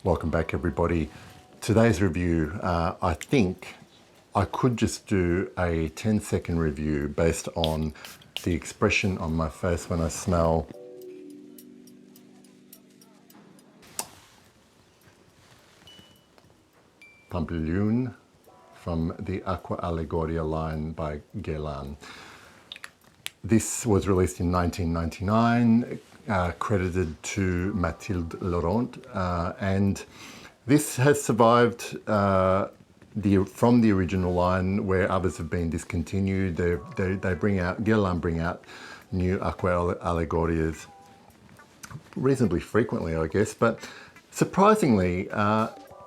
Welcome back, everybody. Today's review, I think I could just do a 10-second review based on the expression on my face when I smell Pamplelune from the Aqua Allegoria line by Guerlain. This was released in 1999, credited to Mathilde Laurent, and this has survived from the original line where others have been discontinued. Guerlain bring out new Aqua Allegorias reasonably frequently, I guess, but surprisingly,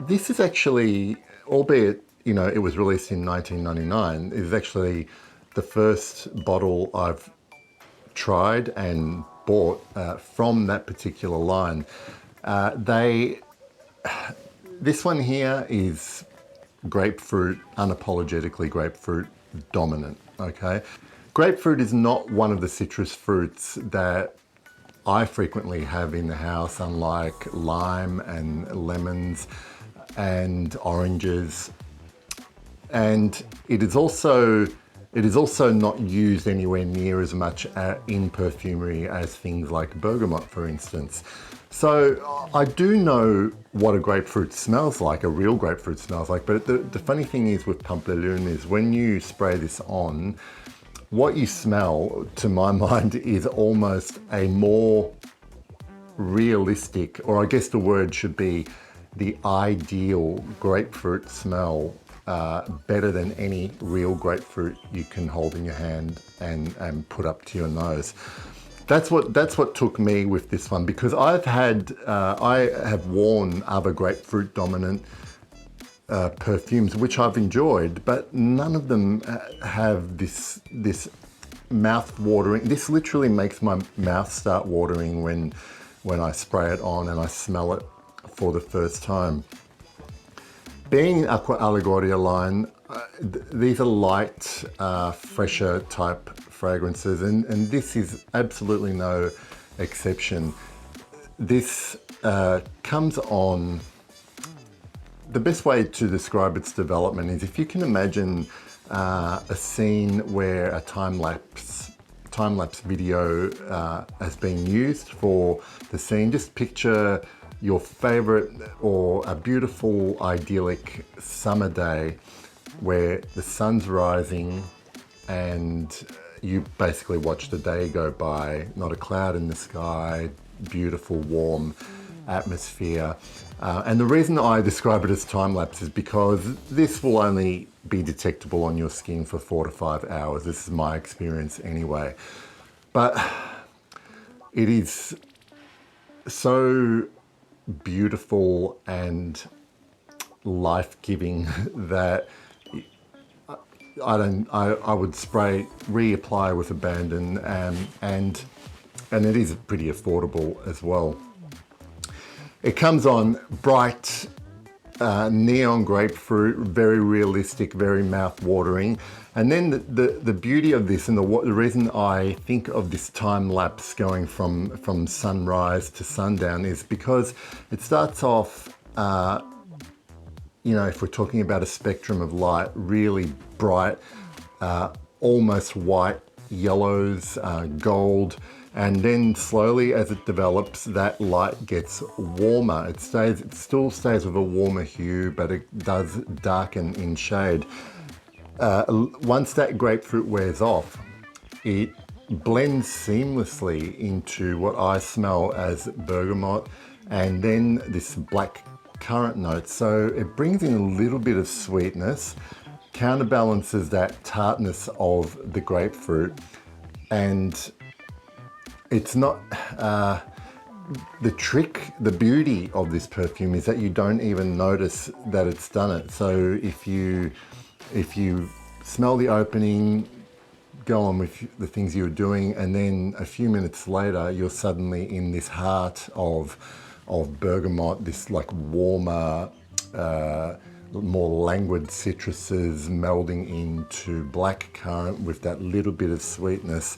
this is actually, albeit it was released in 1999, is actually the first bottle I've tried and bought from that particular line. This one here is grapefruit, unapologetically grapefruit dominant, okay? Grapefruit is not one of the citrus fruits that I frequently have in the house, unlike lime and lemons and oranges. And it is also not used anywhere near as much in perfumery as things like bergamot, for instance. So I do know what a grapefruit smells like, a real grapefruit smells like, but the funny thing is with Pamplelune is when you spray this on, what you smell, to my mind, is almost a more realistic, or I guess the word should be the ideal grapefruit smell, better than any real grapefruit you can hold in your hand and put up to your nose. That's what took me with this one, because I have worn other grapefruit dominant perfumes which I've enjoyed, but none of them have this mouth watering. This literally makes my mouth start watering when I spray it on and I smell it for the first time. Being Aqua Allegoria line, these are light, fresher type fragrances, and this is absolutely no exception. This comes on, the best way to describe its development is if you can imagine a scene where a time-lapse video has been used for the scene. Just picture your favorite or a beautiful idyllic summer day where the sun's rising and you basically watch the day go by, not a cloud in the sky, beautiful warm atmosphere. And the reason I describe it as time-lapse is because this will only be detectable on your skin for 4 to 5 hours. This is my experience anyway. But it is so beautiful and life-giving that I would spray, reapply with abandon, and it is pretty affordable as well. It comes on bright neon grapefruit, very realistic, very mouth-watering. And then the beauty of this, and the reason I think of this time lapse going from sunrise to sundown, is because it starts off, if we're talking about a spectrum of light, really bright, almost white, yellows, gold, and then slowly as it develops, that light gets warmer. It still stays with a warmer hue, but it does darken in shade. Once that grapefruit wears off, it blends seamlessly into what I smell as bergamot, and then this black currant note. So it brings in a little bit of sweetness, counterbalances that tartness of the grapefruit, and it's not, the beauty of this perfume is that you don't even notice that it's done it. So if you smell the opening, go on with the things you're doing, and then a few minutes later, you're suddenly in this heart of bergamot, this like warmer, more languid citruses melding into black currant with that little bit of sweetness.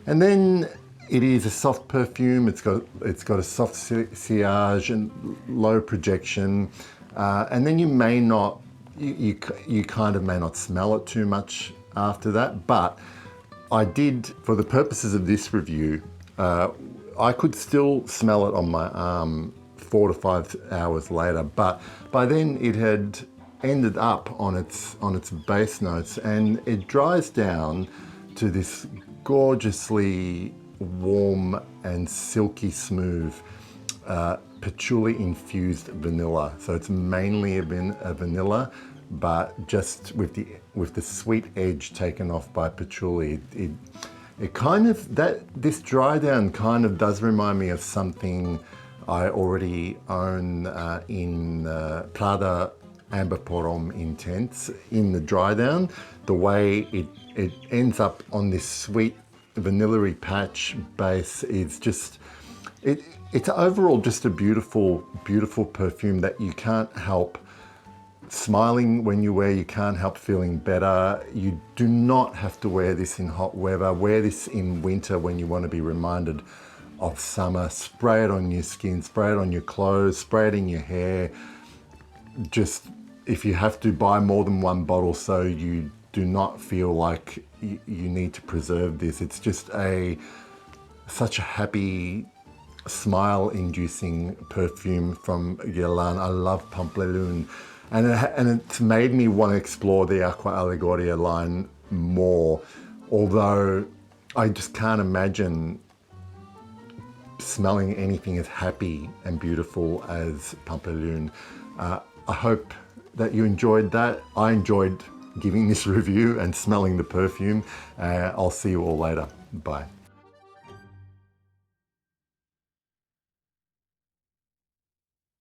And then It is a soft perfume. It's got a soft sillage and low projection, and then you may not, you kind of may not smell it too much after that. But I did, for the purposes of this review, I could still smell it on my arm 4 to 5 hours later. But by then it had ended up on its base notes, and it dries down to this gorgeously warm and silky smooth patchouli infused vanilla. So it's mainly a vanilla, but just with the sweet edge taken off by patchouli. It kind of, this dry down kind of does remind me of something I already own in Prada Amber Porom Intense. In the dry down, the way it ends up on this sweet vanilla-y patch base is just, it's overall just a beautiful, beautiful perfume that you can't help smiling when you wear. You can't help feeling better. You do not have to wear this in hot weather. Wear this in winter when you want to be reminded of summer. Spray it on your skin, spray it on your clothes, spray it in your hair. Just, if you have to, buy more than one bottle so you do not feel like you need to preserve this. It's just such a happy, smile-inducing perfume from Guerlain. I love Pamplelune, and it's made me want to explore the Aqua Allegoria line more, although I just can't imagine smelling anything as happy and beautiful as Pamplelune. I hope that you enjoyed that. I enjoyed giving this review and smelling the perfume. I'll see you all later. Bye.